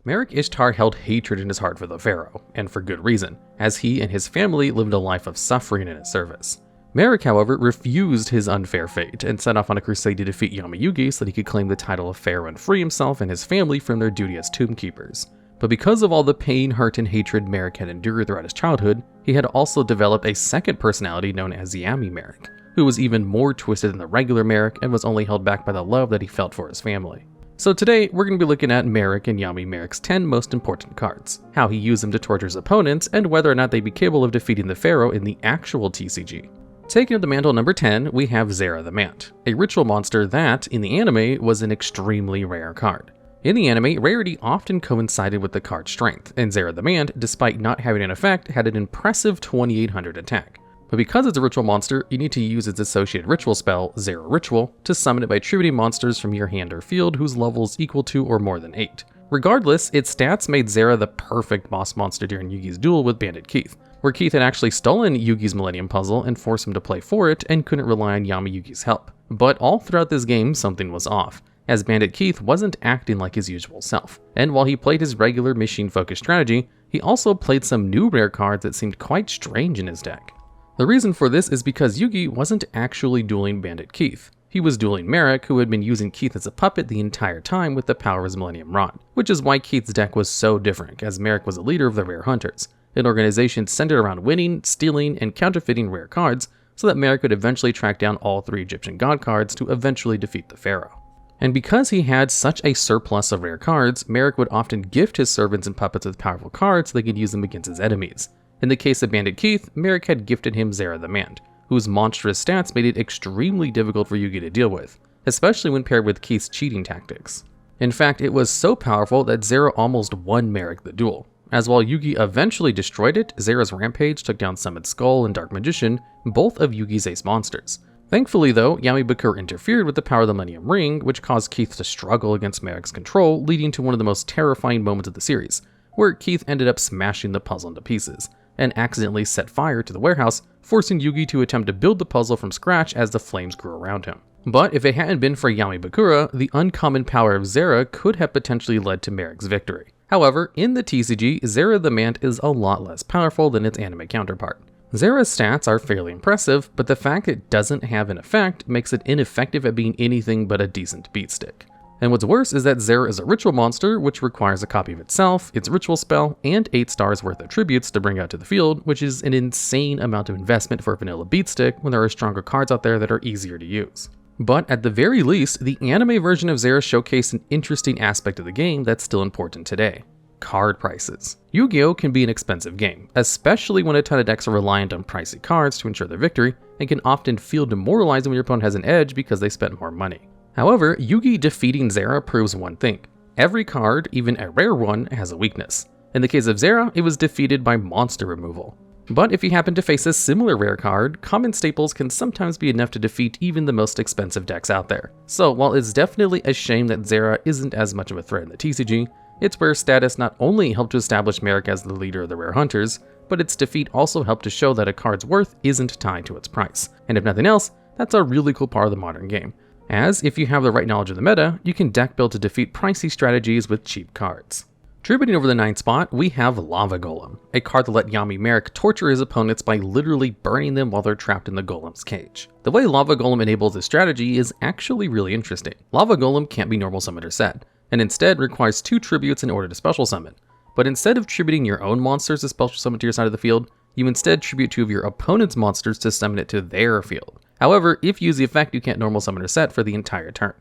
Marik Ishtar held hatred in his heart for the Pharaoh, and for good reason, as he and his family lived a life of suffering in his service. Marik, however, refused his unfair fate and set off on a crusade to defeat Yami Yugi so that he could claim the title of Pharaoh and free himself and his family from their duty as tomb keepers. But because of all the pain, hurt, and hatred Marik had endured throughout his childhood, he had also developed a second personality known as Yami Marik, who was even more twisted than the regular Marik and was only held back by the love that he felt for his family. So today, we're going to be looking at Marik and Yami Marik's 10 most important cards, how he used them to torture his opponents, and whether or not they'd be capable of defeating the Pharaoh in the actual TCG. Taking up the mantle number 10, we have Zera The Mant, a ritual monster that, in the anime, was an extremely rare card. In the anime, rarity often coincided with the card's strength, and Zera The Mant, despite not having an effect, had an impressive 2800 attack. But because it's a ritual monster, you need to use its associated ritual spell, Zera Ritual, to summon it by attributing monsters from your hand or field whose level is equal to or more than 8. Regardless, its stats made Zera the perfect boss monster during Yugi's duel with Bandit Keith, where Keith had actually stolen Yugi's Millennium Puzzle and forced him to play for it and couldn't rely on Yami Yugi's help. But all throughout this game, something was off, as Bandit Keith wasn't acting like his usual self. And while he played his regular machine-focused strategy, he also played some new rare cards that seemed quite strange in his deck. The reason for this is because Yugi wasn't actually dueling Bandit Keith. He was dueling Marik, who had been using Keith as a puppet the entire time with the power of his Millennium Rod, which is why Keith's deck was so different, as Marik was a leader of the Rare Hunters, an organization centered around winning, stealing, and counterfeiting rare cards so that Marik could eventually track down all 3 Egyptian god cards to eventually defeat the Pharaoh. And because he had such a surplus of rare cards, Marik would often gift his servants and puppets with powerful cards so they could use them against his enemies. In the case of Bandit Keith, Marik had gifted him Zera The Mant, whose monstrous stats made it extremely difficult for Yugi to deal with, especially when paired with Keith's cheating tactics. In fact, it was so powerful that Zera almost won Marik the duel, as while Yugi eventually destroyed it, Zera's Rampage took down Summit Skull and Dark Magician, both of Yugi's ace monsters. Thankfully though, Yami Bakura interfered with the power of the Millennium Ring, which caused Keith to struggle against Marik's control, leading to one of the most terrifying moments of the series, where Keith ended up smashing the puzzle into pieces, and accidentally set fire to the warehouse, forcing Yugi to attempt to build the puzzle from scratch as the flames grew around him. But if it hadn't been for Yami Bakura, the uncommon power of Zera could have potentially led to Marik's victory. However, in the TCG, Zera The Mant is a lot less powerful than its anime counterpart. Zera's stats are fairly impressive, but the fact it doesn't have an effect makes it ineffective at being anything but a decent beatstick. And what's worse is that Zera is a ritual monster, which requires a copy of itself, its ritual spell, and 8 stars worth of tributes to bring out to the field, which is an insane amount of investment for a vanilla beatstick when there are stronger cards out there that are easier to use. But at the very least, the anime version of Zera showcased an interesting aspect of the game that's still important today: card prices. Yu-Gi-Oh! Can be an expensive game, especially when a ton of decks are reliant on pricey cards to ensure their victory, and can often feel demoralizing when your opponent has an edge because they spent more money. However, Yugi defeating Zera proves one thing: every card, even a rare one, has a weakness. In the case of Zera, it was defeated by monster removal. But if you happen to face a similar rare card, common staples can sometimes be enough to defeat even the most expensive decks out there. So while it's definitely a shame that Zera isn't as much of a threat in the TCG, its rare status not only helped to establish Marik as the leader of the Rare Hunters, but its defeat also helped to show that a card's worth isn't tied to its price. And if nothing else, that's a really cool part of the modern game, as if you have the right knowledge of the meta, you can deck build to defeat pricey strategies with cheap cards. Tributing over the 9th spot, we have Lava Golem, a card that let Yami Marik torture his opponents by literally burning them while they're trapped in the Golem's cage. The way Lava Golem enables this strategy is actually really interesting. Lava Golem can't be normal summoned or set, and instead requires 2 tributes in order to special summon. But instead of tributing your own monsters to special summon to your side of the field, you instead tribute 2 of your opponent's monsters to summon it to their field. However, if you use the effect, you can't normal summon or set for the entire turn.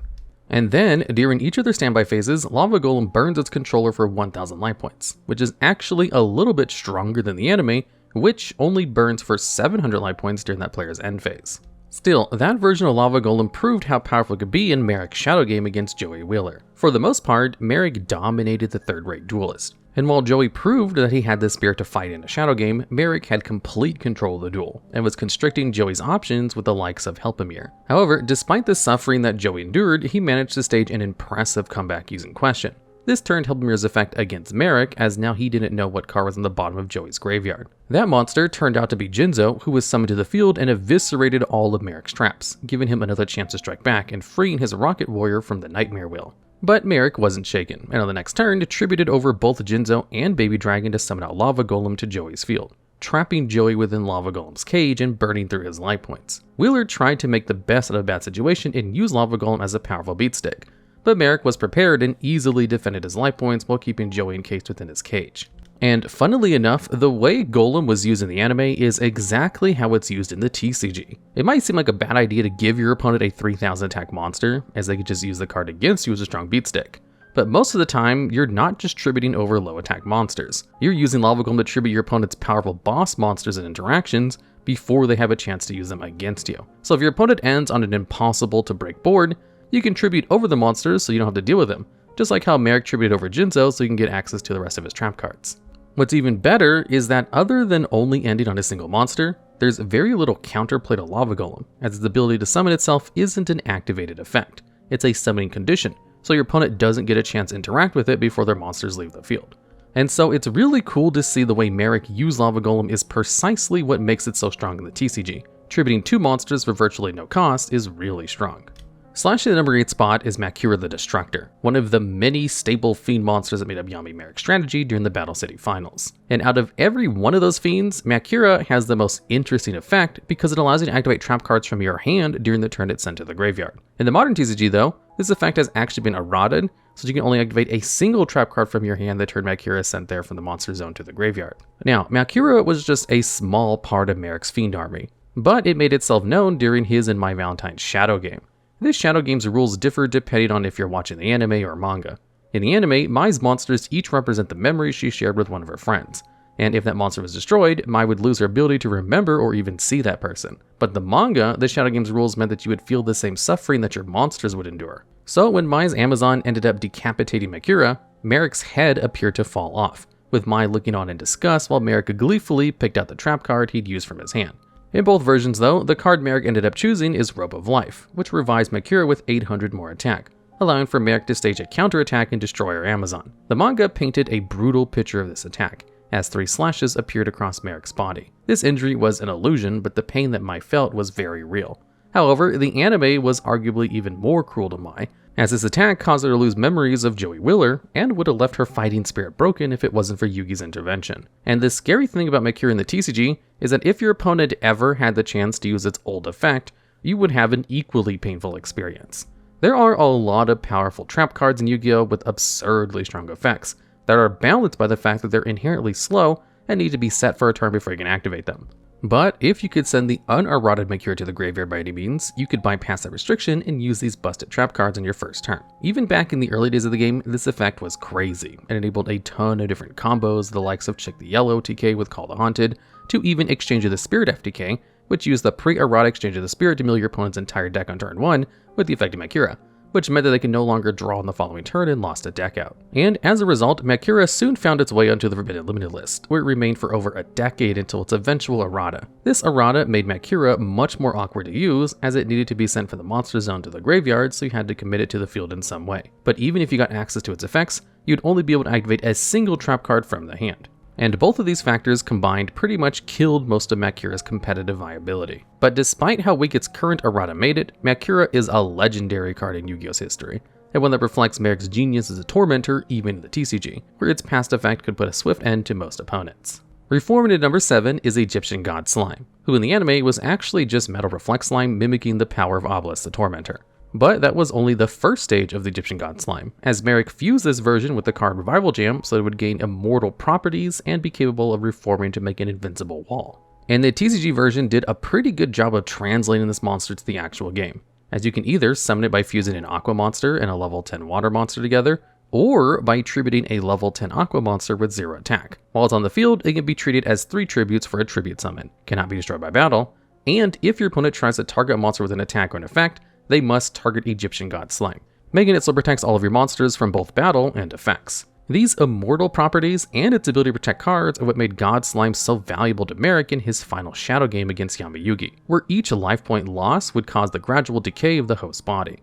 And then, during each of their standby phases, Lava Golem burns its controller for 1000 life points, which is actually a little bit stronger than the anime, which only burns for 700 life points during that player's end phase. Still, that version of Lava Golem proved how powerful it could be in Marik's shadow game against Joey Wheeler. For the most part, Marik dominated the third-rate duelist, and while Joey proved that he had the spirit to fight in a shadow game, Marik had complete control of the duel, and was constricting Joey's options with the likes of Helpamir. However, despite the suffering that Joey endured, he managed to stage an impressive comeback using Question. This turned Helpamir's effect against Marik, as now he didn't know what card was on the bottom of Joey's graveyard. That monster turned out to be Jinzo, who was summoned to the field and eviscerated all of Marik's traps, giving him another chance to strike back and freeing his Rocket Warrior from the Nightmare Wheel. But Marik wasn't shaken, and on the next turn attributed over both Jinzo and Baby Dragon to summon out Lava Golem to Joey's field, trapping Joey within Lava Golem's cage and burning through his life points. Wheeler tried to make the best out of a bad situation and use Lava Golem as a powerful beat stick, but Marik was prepared and easily defended his life points while keeping Joey encased within his cage. And funnily enough, the way Golem was used in the anime is exactly how it's used in the TCG. It might seem like a bad idea to give your opponent a 3000 attack monster, as they could just use the card against you as a strong beat stick. But most of the time, you're not just tributing over low attack monsters. You're using Lava Golem to tribute your opponent's powerful boss monsters and interactions before they have a chance to use them against you. So if your opponent ends on an impossible to break board, you can tribute over the monsters so you don't have to deal with them, just like how Marik tributed over Jinzo so you can get access to the rest of his trap cards. What's even better is that other than only ending on a single monster, there's very little counterplay to Lava Golem, as its ability to summon itself isn't an activated effect. It's a summoning condition, so your opponent doesn't get a chance to interact with it before their monsters leave the field. And so it's really cool to see the way Marik used Lava Golem is precisely what makes it so strong in the TCG. Tributing 2 monsters for virtually no cost is really strong. Slashing the number 8 spot is Makyura the Destructor, one of the many staple fiend monsters that made up Yami Marik's strategy during the Battle City Finals. And out of every one of those fiends, Makyura has the most interesting effect because it allows you to activate trap cards from your hand during the turn it's sent to the graveyard. In the modern TCG though, this effect has actually been eroded, so you can only activate a single trap card from your hand the turn Makyura is sent there from the monster zone to the graveyard. Now, Makyura was just a small part of Marik's fiend army, but it made itself known during his and My Valentine's Shadow game. This Shadow game's rules differ depending on if you're watching the anime or manga. In the anime, Mai's monsters each represent the memories she shared with one of her friends, and if that monster was destroyed, Mai would lose her ability to remember or even see that person. But the manga, the Shadow game's rules meant that you would feel the same suffering that your monsters would endure. So when Mai's Amazon ended up decapitating Makyura, Marik's head appeared to fall off, with Mai looking on in disgust while Marik gleefully picked out the trap card he'd used from his hand. In both versions though, the card Marik ended up choosing is Rope of Life, which revives Makyura with 800 more attack, allowing for Marik to stage a counterattack and destroy her Amazon. The manga painted a brutal picture of this attack, as 3 slashes appeared across Marik's body. This injury was an illusion, but the pain that Mai felt was very real. However, the anime was arguably even more cruel to Mai, as this attack caused her to lose memories of Joey Wheeler and would have left her fighting spirit broken if it wasn't for Yugi's intervention. And the scary thing about Makyura in the TCG is that if your opponent ever had the chance to use its old effect, you would have an equally painful experience. There are a lot of powerful trap cards in Yu-Gi-Oh! With absurdly strong effects that are balanced by the fact that they're inherently slow and need to be set for a turn before you can activate them. But if you could send the uneroded Makyura to the graveyard by any means, you could bypass that restriction and use these busted trap cards on your first turn. Even back in the early days of the game, this effect was crazy and enabled a ton of different combos, the likes of Chick the Yellow TK with Call the Haunted, to even Exchange of the Spirit FTK, which used the pre-erotic Exchange of the Spirit to mill your opponent's entire deck on turn 1 with the effect of Makyura, which meant that they could no longer draw on the following turn and lost a deck out. And as a result, Makyura soon found its way onto the Forbidden Limited list, where it remained for over a decade until its eventual errata. This errata made Makyura much more awkward to use, as it needed to be sent from the monster zone to the graveyard, so you had to commit it to the field in some way. But even if you got access to its effects, you'd only be able to activate a single trap card from the hand. And both of these factors combined pretty much killed most of Makyura's competitive viability. But despite how weak its current errata made it, Makyura is a legendary card in Yu-Gi-Oh's history, and one that reflects Marik's genius as a tormentor even in the TCG, where its past effect could put a swift end to most opponents. Reformed at number 7 is Egyptian God Slime, who in the anime was actually just Metal Reflect Slime mimicking the power of Obelisk the Tormentor. But that was only the first stage of the Egyptian God Slime, as Marik fused this version with the card Revival Jam so it would gain immortal properties and be capable of reforming to make an invincible wall. And the TCG version did a pretty good job of translating this monster to the actual game, as you can either summon it by fusing an Aqua monster and a level 10 Water monster together, or by tributing a level 10 Aqua monster with 0 attack. While it's on the field, it can be treated as 3 tributes for a tribute summon, cannot be destroyed by battle, and if your opponent tries to target a monster with an attack or an effect, they must target Egyptian God Slime, making it so it protects all of your monsters from both battle and effects. These immortal properties and its ability to protect cards are what made God Slime so valuable to Marik in his final Shadow game against Yami Yugi, where each life point loss would cause the gradual decay of the host's body.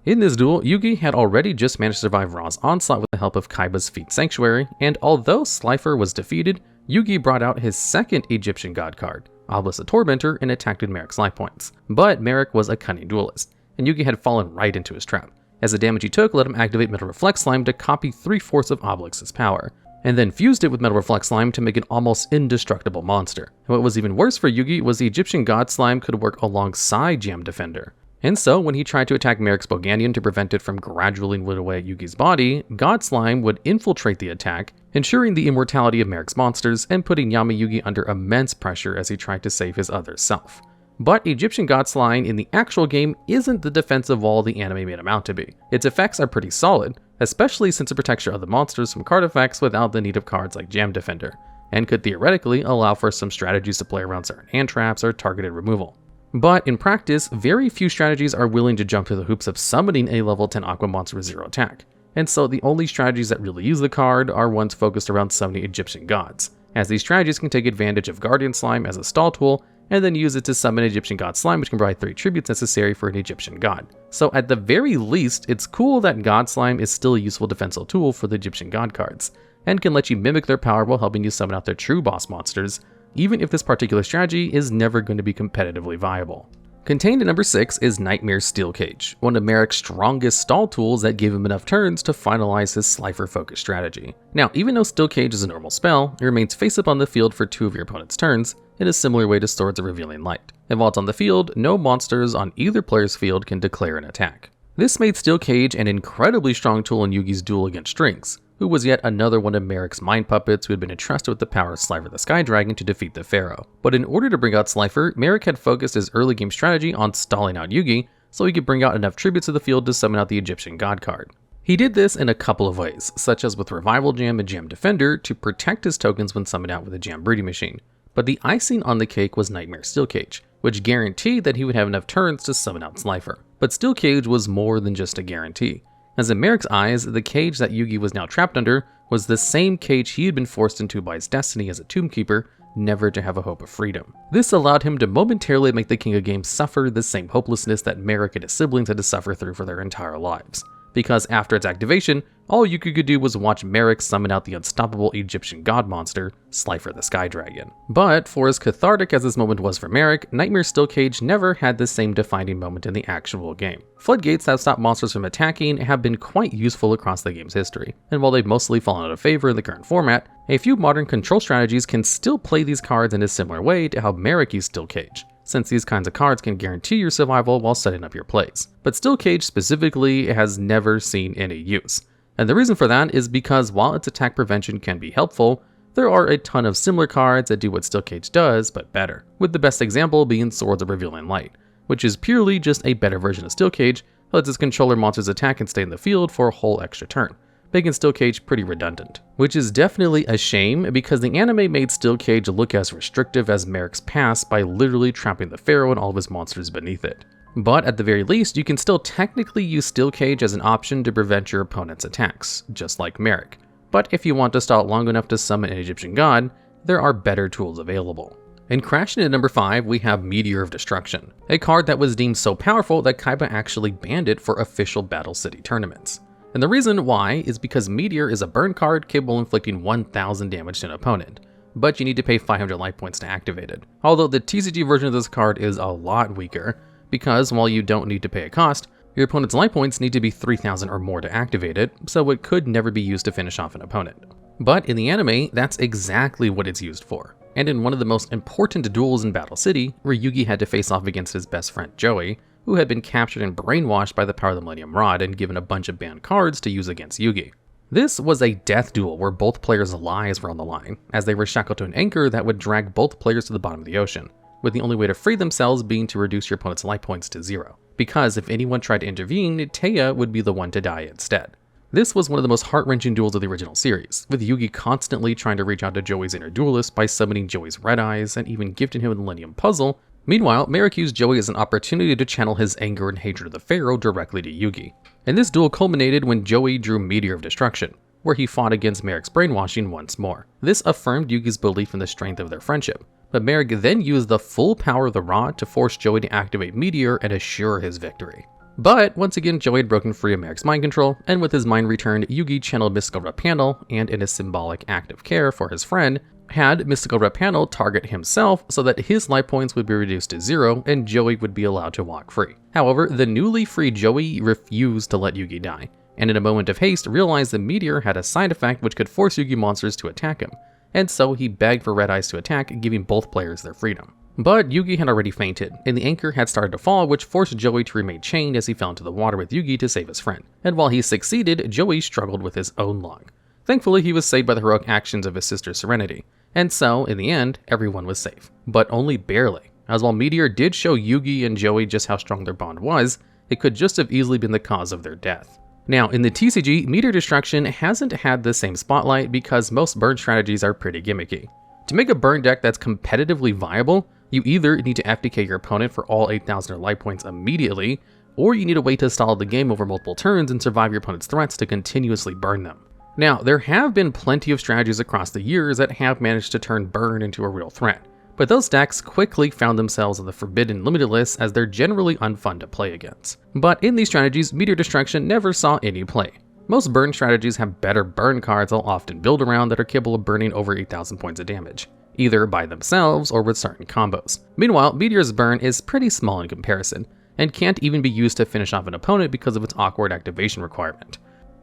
In this duel, Yugi had already just managed to survive Ra's onslaught with the help of Kaiba's Feet Sanctuary, and although Slifer was defeated, Yugi brought out his second Egyptian God card, Obelisk the Tormentor, and attacked with Marik's life points. But Marik was a cunning duelist, and Yugi had fallen right into his trap, as the damage he took let him activate Metal Reflect Slime to copy 3/4 of Obelix's power, and then fused it with Metal Reflect Slime to make an almost indestructible monster. And what was even worse for Yugi was the Egyptian God Slime could work alongside Jam Defender. And so, when he tried to attack Marik's Boganian to prevent it from gradually whittling away at Yugi's body, God Slime would infiltrate the attack, ensuring the immortality of Marik's monsters and putting Yami Yugi under immense pressure as he tried to save his other self. But Egyptian God Slime in the actual game isn't the defensive wall the anime made him out to be. Its effects are pretty solid, especially since it protects your other monsters from card effects without the need of cards like Jam Defender, and could theoretically allow for some strategies to play around certain hand traps or targeted removal. But in practice, very few strategies are willing to jump through the hoops of summoning a level 10 Aqua monster with 0 attack, and so the only strategies that really use the card are ones focused around summoning Egyptian gods, as these strategies can take advantage of Guardian Slime as a stall tool, and then use it to summon Egyptian God Slime, which can provide 3 tributes necessary for an Egyptian god. So at the very least, it's cool that God Slime is still a useful defensive tool for the Egyptian god cards, and can let you mimic their power while helping you summon out their true boss monsters, even if this particular strategy is never going to be competitively viable. Contained in number 6 is Nightmare's Steelcage, one of Marik's strongest stall tools that gave him enough turns to finalize his Slifer-focused strategy. Now, even though Steelcage is a normal spell, it remains face up on the field for 2 of your opponent's turns, in a similar way to Swords of Revealing Light. And while it's on the field, no monsters on either player's field can declare an attack. This made Steelcage an incredibly strong tool in Yugi's duel against Strings, who was yet another one of Marik's mind puppets who had been entrusted with the power of Slifer the Sky Dragon to defeat the Pharaoh. But in order to bring out Slifer, Marik had focused his early game strategy on stalling out Yugi, so he could bring out enough tributes to the field to summon out the Egyptian god card. He did this in a couple of ways, such as with Revival Jam and Jam Defender to protect his tokens when summoned out with a Jam Breeding Machine. But the icing on the cake was Nightmare Steelcage, which guaranteed that he would have enough turns to summon out Slifer. But Steelcage was more than just a guarantee, as in Marik's eyes, the cage that Yugi was now trapped under was the same cage he had been forced into by his destiny as a Tomb Keeper, never to have a hope of freedom. This allowed him to momentarily make the King of Games suffer the same hopelessness that Marik and his siblings had to suffer through for their entire lives. Because after its activation, all Yugi could do was watch Marik summon out the unstoppable Egyptian god monster, Slifer the Sky Dragon. But for as cathartic as this moment was for Marik, Nightmare Steelcage never had the same defining moment in the actual game. Floodgates that stop monsters from attacking have been quite useful across the game's history, and while they've mostly fallen out of favor in the current format, a few modern control strategies can still play these cards in a similar way to how Marik used Steelcage, since these kinds of cards can guarantee your survival while setting up your plays. But Steelcage specifically has never seen any use. And the reason for that is because while its attack prevention can be helpful, there are a ton of similar cards that do what Steelcage does, but better. With the best example being Swords of Revealing Light, which is purely just a better version of Steelcage that lets its controller monsters attack and stay in the field for a whole extra turn, making Steelcage pretty redundant. Which is definitely a shame because the anime made Steelcage look as restrictive as Marik's past by literally trapping the Pharaoh and all of his monsters beneath it. But at the very least, you can still technically use Steelcage as an option to prevent your opponent's attacks, just like Marik. But if you want to stall long enough to summon an Egyptian god, there are better tools available. And crashing at number 5, we have Meteor of Destruction, a card that was deemed so powerful that Kaiba actually banned it for official Battle City tournaments. And the reason why is because Meteor is a burn card capable of inflicting 1000 damage to an opponent, but you need to pay 500 life points to activate it. Although the TCG version of this card is a lot weaker, because while you don't need to pay a cost, your opponent's life points need to be 3000 or more to activate it, so it could never be used to finish off an opponent. But in the anime, that's exactly what it's used for. And in one of the most important duels in Battle City, where Yugi had to face off against his best friend Joey, who had been captured and brainwashed by the power of the Millennium Rod and given a bunch of banned cards to use against Yugi. This was a death duel where both players' lives were on the line, as they were shackled to an anchor that would drag both players to the bottom of the ocean, with the only way to free themselves being to reduce your opponent's life points to 0. Because if anyone tried to intervene, Taya would be the one to die instead. This was one of the most heart-wrenching duels of the original series, with Yugi constantly trying to reach out to Joey's inner duelist by summoning Joey's red eyes and even gifting him the Millennium Puzzle. Meanwhile, Marik used Joey as an opportunity to channel his anger and hatred of the Pharaoh directly to Yugi. And this duel culminated when Joey drew Meteor of Destruction, where he fought against Marik's brainwashing once more. This affirmed Yugi's belief in the strength of their friendship, but Marik then used the full power of the rod to force Joey to activate Meteor and assure his victory. But once again, Joey had broken free of Marik's mind control, and with his mind returned, Yugi channeled Mystical Red Panel, and in a symbolic act of care for his friend, had Mystical Red Panel target himself so that his life points would be reduced to 0 and Joey would be allowed to walk free. However, the newly freed Joey refused to let Yugi die, and in a moment of haste realized the meteor had a side effect which could force Yugi monsters to attack him, and so he begged for Red Eyes to attack, giving both players their freedom. But Yugi had already fainted, and the anchor had started to fall, which forced Joey to remain chained as he fell into the water with Yugi to save his friend. And while he succeeded, Joey struggled with his own log. Thankfully, he was saved by the heroic actions of his sister Serenity, and so, in the end, everyone was safe. But only barely, as while Meteor did show Yugi and Joey just how strong their bond was, it could just have easily been the cause of their death. Now, in the TCG, Meteor Destruction hasn't had the same spotlight because most burn strategies are pretty gimmicky. To make a burn deck that's competitively viable, you either need to FTK your opponent for all 8,000 life points immediately, or you need to wait to stall the game over multiple turns and survive your opponent's threats to continuously burn them. Now, there have been plenty of strategies across the years that have managed to turn burn into a real threat, but those decks quickly found themselves on the forbidden limited list as they're generally unfun to play against. But in these strategies, Meteor Destruction never saw any play. Most burn strategies have better burn cards I'll often build around that are capable of burning over 8,000 points of damage, either by themselves or with certain combos. Meanwhile, Meteor's burn is pretty small in comparison, and can't even be used to finish off an opponent because of its awkward activation requirement.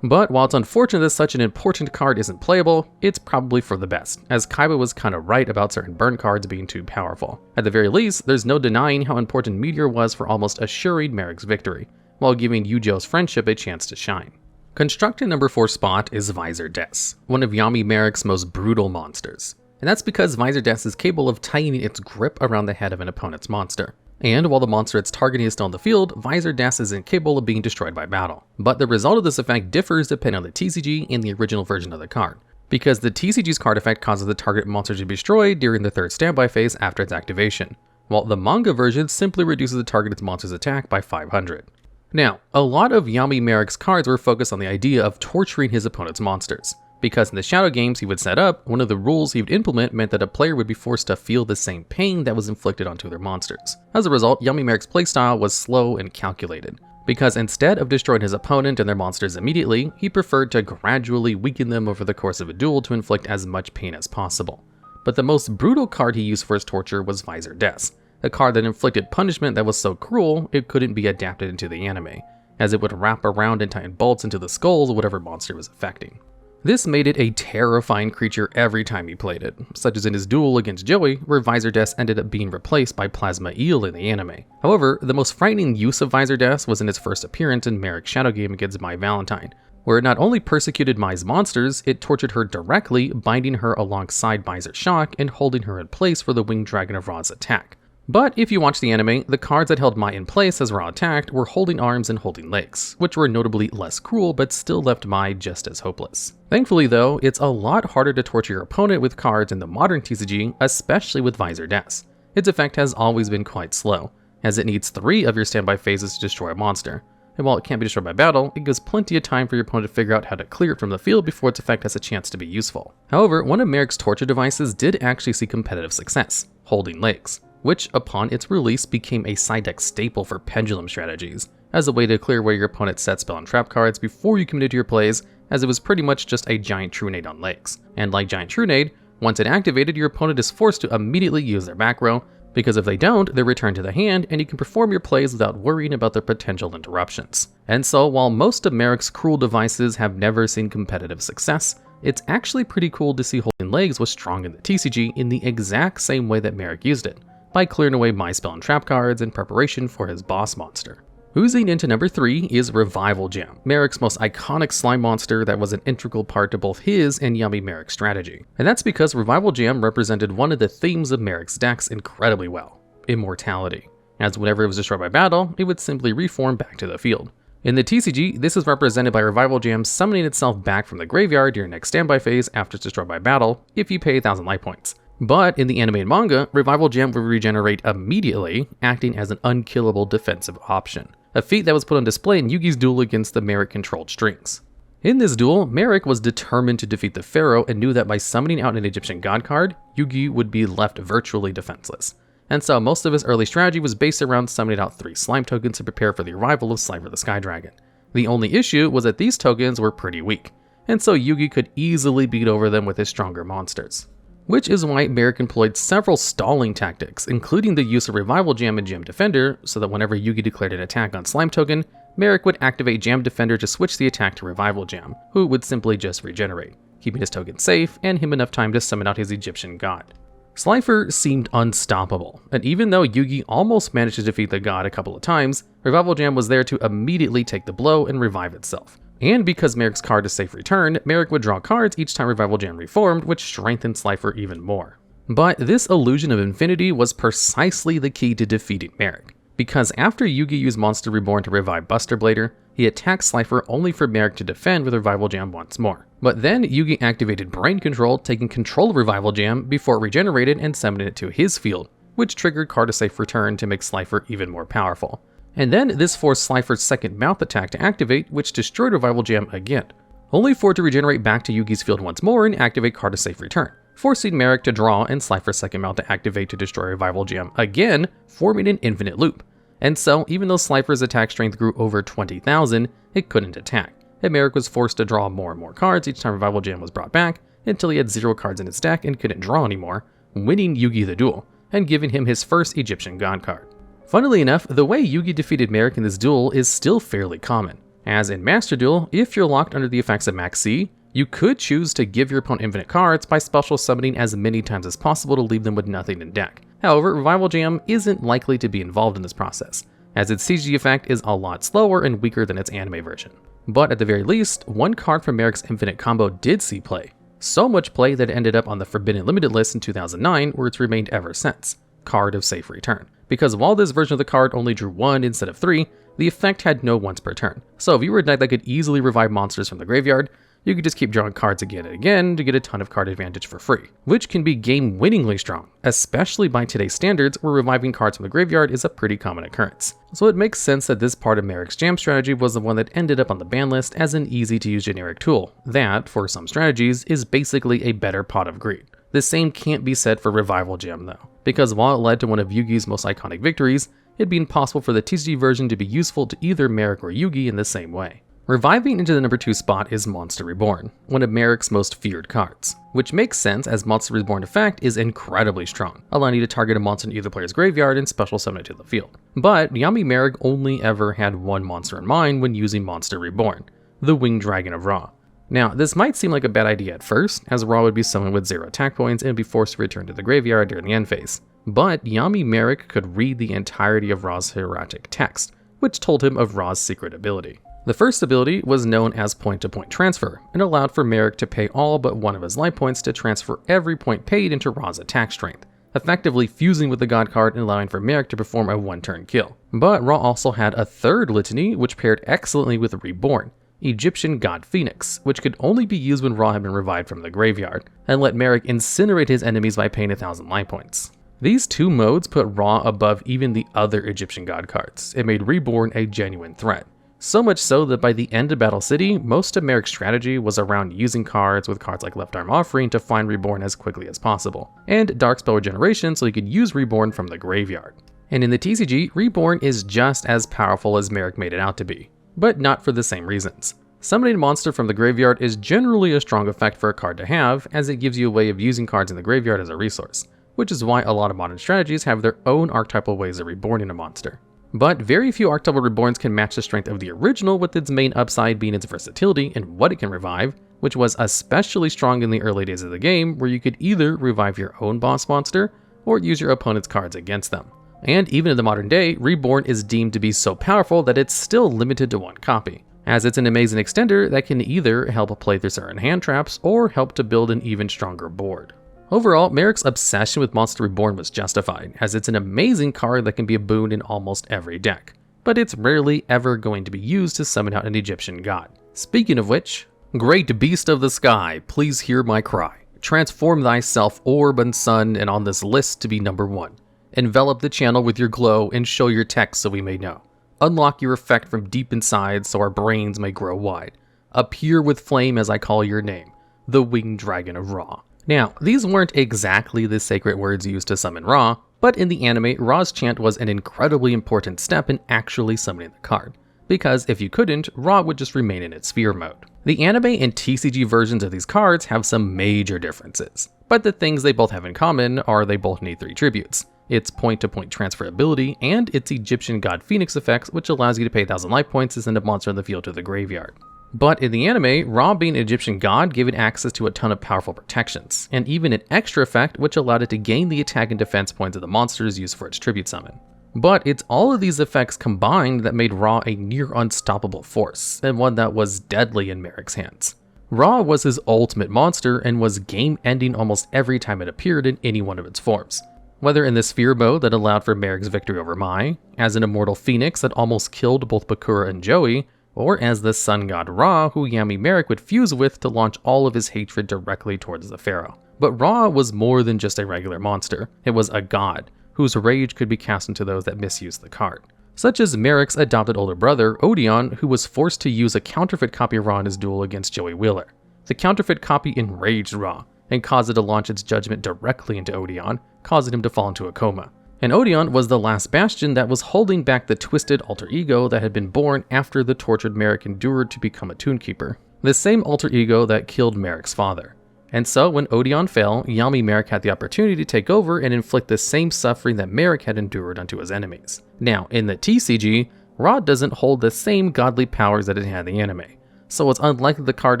But while it's unfortunate that such an important card isn't playable, it's probably for the best, as Kaiba was kinda right about certain burn cards being too powerful. At the very least, there's no denying how important Meteor was for almost assuring Marik's victory, while giving Yugioh's friendship a chance to shine. Constructed number 4 spot is Viser Des, one of Yami Marik's most brutal monsters. And that's because Viser Des is capable of tightening its grip around the head of an opponent's monster. And while the monster it's targeting is still in the field, Viser Des is incapable of being destroyed by battle. But the result of this effect differs depending on the TCG and the original version of the card, because the TCG's card effect causes the target monster to be destroyed during the 3rd standby phase after its activation, while the manga version simply reduces the target's monster's attack by 500. Now, a lot of Yami Marik's cards were focused on the idea of torturing his opponent's monsters, because in the shadow games he would set up, one of the rules he would implement meant that a player would be forced to feel the same pain that was inflicted onto their monsters. As a result, Yami Marik's playstyle was slow and calculated, because instead of destroying his opponent and their monsters immediately, he preferred to gradually weaken them over the course of a duel to inflict as much pain as possible. But the most brutal card he used for his torture was Viser Des, a card that inflicted punishment that was so cruel it couldn't be adapted into the anime, as it would wrap around and tighten bolts into the skulls of whatever monster was affecting. This made it a terrifying creature every time he played it, such as in his duel against Joey, where Viser Des ended up being replaced by Plasma Eel in the anime. However, the most frightening use of Viser Des was in its first appearance in Marik's shadow game against Mai Valentine, where it not only persecuted Mai's monsters, it tortured her directly, binding her alongside Viser's shock and holding her in place for the Winged Dragon of Ra's attack. But if you watch the anime, the cards that held Mai in place as Ra attacked were holding arms and holding legs, which were notably less cruel but still left Mai just as hopeless. Thankfully though, it's a lot harder to torture your opponent with cards in the modern TCG, especially with Viser Des. Its effect has always been quite slow, as it needs 3 of your standby phases to destroy a monster, and while it can't be destroyed by battle, it gives plenty of time for your opponent to figure out how to clear it from the field before its effect has a chance to be useful. However, one of Marik's torture devices did actually see competitive success, holding legs, which upon its release became a side deck staple for pendulum strategies, as a way to clear away your opponent's set spell and trap cards before you committed to your plays, as it was pretty much just a giant Trunade on legs. And like giant Trunade, once it activated, your opponent is forced to immediately use their back row, because if they don't, they're returned to the hand and you can perform your plays without worrying about their potential interruptions. And so while most of Marik's cruel devices have never seen competitive success, it's actually pretty cool to see holding legs was strong in the TCG in the exact same way that Marik used it, by clearing away my spell and trap cards in preparation for his boss monster. Oozing into number 3 is Revival Gem, Marik's most iconic slime monster that was an integral part to both his and Yami Marik's strategy. And that's because Revival Gem represented one of the themes of Marik's decks incredibly well, immortality, as whenever it was destroyed by battle, it would simply reform back to the field. In the TCG, this is represented by Revival Gem summoning itself back from the graveyard during next standby phase after it's destroyed by battle, if you pay 1,000 life points. But in the animated manga, Revival Gem will regenerate immediately, acting as an unkillable defensive option, a feat that was put on display in Yugi's duel against the Marik-controlled strings. In this duel, Marik was determined to defeat the Pharaoh and knew that by summoning out an Egyptian god card, Yugi would be left virtually defenseless. And so most of his early strategy was based around summoning out 3 slime tokens to prepare for the arrival of Slifer the Sky Dragon. The only issue was that these tokens were pretty weak, and so Yugi could easily beat over them with his stronger monsters. which is why Marik employed several stalling tactics, including the use of Revival Jam and Jam Defender, so that whenever Yugi declared an attack on Slime Token, Marik would activate Jam Defender to switch the attack to Revival Jam, who would simply just regenerate, keeping his token safe and him enough time to summon out his Egyptian god. Slifer seemed unstoppable, and even though Yugi almost managed to defeat the god a couple of times, Revival Jam was there to immediately take the blow and revive itself. And because Marik's card is safe return, Marik would draw cards each time Revival Jam reformed, which strengthened Slifer even more. But this illusion of infinity was precisely the key to defeating Marik, because after Yugi used Monster Reborn to revive Buster Blader, he attacked Slifer only for Marik to defend with Revival Jam once more. But then Yugi activated Brain Control, taking control of Revival Jam before it regenerated and summoning it to his field, which triggered card of safe return to make Slifer even more powerful. And then this forced Slifer's second mouth attack to activate, which destroyed Revival Jam again, only for it to regenerate back to Yugi's field once more and activate card of safe return, forcing Marik to draw and Slifer's second mouth to activate to destroy Revival Jam again, forming an infinite loop. And so, even though Slifer's attack strength grew over 20,000, it couldn't attack, and Marik was forced to draw more and more cards each time Revival Jam was brought back, until he had 0 cards in his deck and couldn't draw anymore, winning Yugi the duel, and giving him his first Egyptian god card. Funnily enough, the way Yugi defeated Marik in this duel is still fairly common, as in Master Duel, if you're locked under the effects of Max C, you could choose to give your opponent infinite cards by special summoning as many times as possible to leave them with nothing in deck. However, Revival Jam isn't likely to be involved in this process, as its CG effect is a lot slower and weaker than its anime version. But at the very least, one card from Marik's infinite combo did see play, so much play that it ended up on the Forbidden Limited list in 2009, where it's remained ever since, Card of Safe Return. Because while this version of the card only drew 1 instead of 3, the effect had no once per turn. So if you were a deck that could easily revive monsters from the graveyard, you could just keep drawing cards again and again to get a ton of card advantage for free, which can be game-winningly strong, especially by today's standards where reviving cards from the graveyard is a pretty common occurrence. So it makes sense that this part of Marik's Jam strategy was the one that ended up on the ban list as an easy-to-use generic tool that, for some strategies, is basically a better pot of greed. The same can't be said for Revival Jam though, because while it led to one of Yugi's most iconic victories, it'd be impossible for the TCG version to be useful to either Marik or Yugi in the same way. Reviving into the number 2 spot is Monster Reborn, one of Marik's most feared cards, which makes sense as Monster Reborn effect is incredibly strong, allowing you to target a monster in either player's graveyard and special summon it to the field. But Yami Marik only ever had one monster in mind when using Monster Reborn, the Winged Dragon of Ra. Now, this might seem like a bad idea at first, as Ra would be summoned with 0 attack points and be forced to return to the graveyard during the end phase. But Yami Marik could read the entirety of Ra's hieratic text, which told him of Ra's secret ability. The first ability was known as point-to-point transfer, and allowed for Marik to pay all but one of his life points to transfer every point paid into Ra's attack strength, effectively fusing with the god card and allowing for Marik to perform a one-turn kill. But Ra also had a third litany which paired excellently with Reborn, Egyptian God Phoenix, which could only be used when Ra had been revived from the graveyard, and let Marik incinerate his enemies by paying 1,000 life points. These two modes put Ra above even the other Egyptian god cards. It made Reborn a genuine threat. So much so that by the end of Battle City, most of Marik's strategy was around using cards with cards like Left Arm Offering to find Reborn as quickly as possible, and Dark Spell Regeneration so he could use Reborn from the graveyard. And in the TCG, Reborn is just as powerful as Marik made it out to be, but not for the same reasons. Summoning a monster from the graveyard is generally a strong effect for a card to have, as it gives you a way of using cards in the graveyard as a resource, which is why a lot of modern strategies have their own archetypal ways of reborning a monster. But very few archetypal reborns can match the strength of the original, with its main upside being its versatility and what it can revive, which was especially strong in the early days of the game, where you could either revive your own boss monster or use your opponent's cards against them. And even in the modern day, Reborn is deemed to be so powerful that it's still limited to 1 copy, as it's an amazing extender that can either help play through certain hand traps or help to build an even stronger board. Overall, Marik's obsession with Monster Reborn was justified, as it's an amazing card that can be a boon in almost every deck, but it's rarely ever going to be used to summon out an Egyptian god. Speaking of which, great beast of the sky, please hear my cry. Transform thyself, orb and sun, and on this list to be number 1. Envelop the channel with your glow and show your text so we may know. Unlock your effect from deep inside so our brains may grow wide. Appear with flame as I call your name, the Winged Dragon of Ra. Now, these weren't exactly the sacred words used to summon Ra, but in the anime, Ra's chant was an incredibly important step in actually summoning the card, because if you couldn't, Ra would just remain in its sphere mode. The anime and TCG versions of these cards have some major differences, but the things they both have in common are they both need 3 tributes. Its point-to-point transferability, and its Egyptian god Phoenix effects, which allows you to pay 1000 life points to send a monster on the field to the graveyard. But in the anime, Ra being an Egyptian god gave it access to a ton of powerful protections, and even an extra effect which allowed it to gain the attack and defense points of the monsters used for its tribute summon. But it's all of these effects combined that made Ra a near unstoppable force, and one that was deadly in Marik's hands. Ra was his ultimate monster and was game-ending almost every time it appeared in any one of its forms. Whether in the sphere mode that allowed for Marik's victory over Mai, as an immortal phoenix that almost killed both Makyura and Joey, or as the sun god Ra who Yami Marik would fuse with to launch all of his hatred directly towards the Pharaoh. But Ra was more than just a regular monster, it was a god, whose rage could be cast into those that misused the card. Such as Marik's adopted older brother, Odeon, who was forced to use a counterfeit copy of Ra in his duel against Joey Wheeler. The counterfeit copy enraged Ra, and caused it to launch its judgment directly into Odeon, causing him to fall into a coma. And Odeon was the last bastion that was holding back the twisted alter ego that had been born after the tortured Marik endured to become a Toonkeeper. The same alter ego that killed Marik's father. And so when Odeon fell, Yami Marik had the opportunity to take over and inflict the same suffering that Marik had endured onto his enemies. Now, in the TCG, Ra doesn't hold the same godly powers that it had in the anime, so it's unlikely the card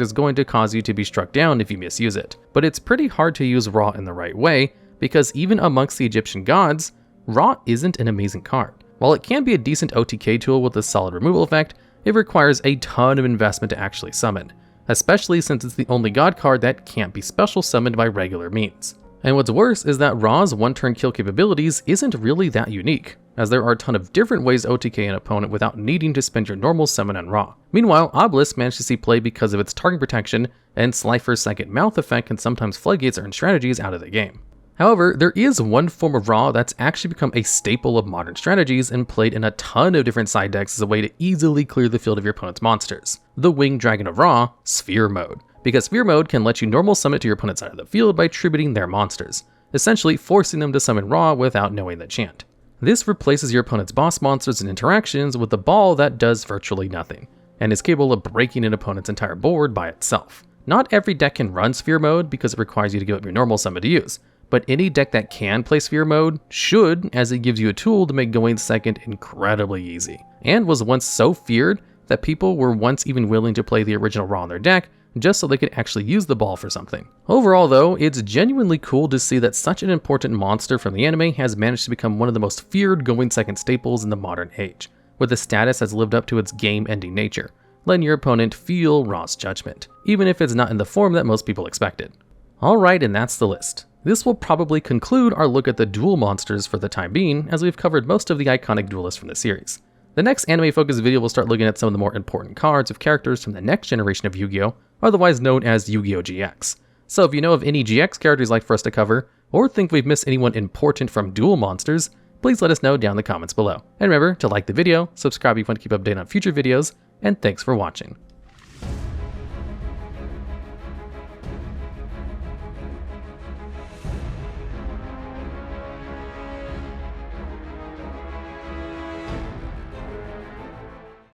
is going to cause you to be struck down if you misuse it. But it's pretty hard to use Ra in the right way, because even amongst the Egyptian gods, Ra isn't an amazing card. While it can be a decent OTK tool with a solid removal effect, it requires a ton of investment to actually summon, especially since it's the only god card that can't be special summoned by regular means. And what's worse is that Ra's one-turn kill capabilities isn't really that unique, as there are a ton of different ways to OTK an opponent without needing to spend your normal summon on Ra. Meanwhile, Obelisk managed to see play because of its target protection, and Slifer's second mouth effect can sometimes floodgate certain strategies out of the game. However, there is one form of Ra that's actually become a staple of modern strategies and played in a ton of different side decks as a way to easily clear the field of your opponent's monsters. The Winged Dragon of Ra, Sphere Mode. Because Sphere Mode can let you normal summon it to your opponent's side of the field by tributing their monsters, essentially forcing them to summon Ra without knowing the chant. This replaces your opponent's boss monsters and interactions with a ball that does virtually nothing, and is capable of breaking an opponent's entire board by itself. Not every deck can run Sphere Mode because it requires you to give up your normal summon to use, but any deck that can play Sphere Mode should, as it gives you a tool to make going second incredibly easy, and was once so feared that people were once even willing to play the original Ra in their deck just so they could actually use the ball for something. Overall though, it's genuinely cool to see that such an important monster from the anime has managed to become one of the most feared going second staples in the modern age, with a status that's lived up to its game-ending nature, letting your opponent feel Ra's judgment, even if it's not in the form that most people expected. Alright, and that's the list. This will probably conclude our look at the duel monsters for the time being, as we've covered most of the iconic duelists from the series. The next anime-focused video will start looking at some of the more important cards of characters from the next generation of Yu-Gi-Oh!, otherwise known as Yu-Gi-Oh! GX. So if you know of any GX characters you'd like for us to cover, or think we've missed anyone important from duel monsters, please let us know down in the comments below. And remember to like the video, subscribe if you want to keep updated on future videos, and thanks for watching.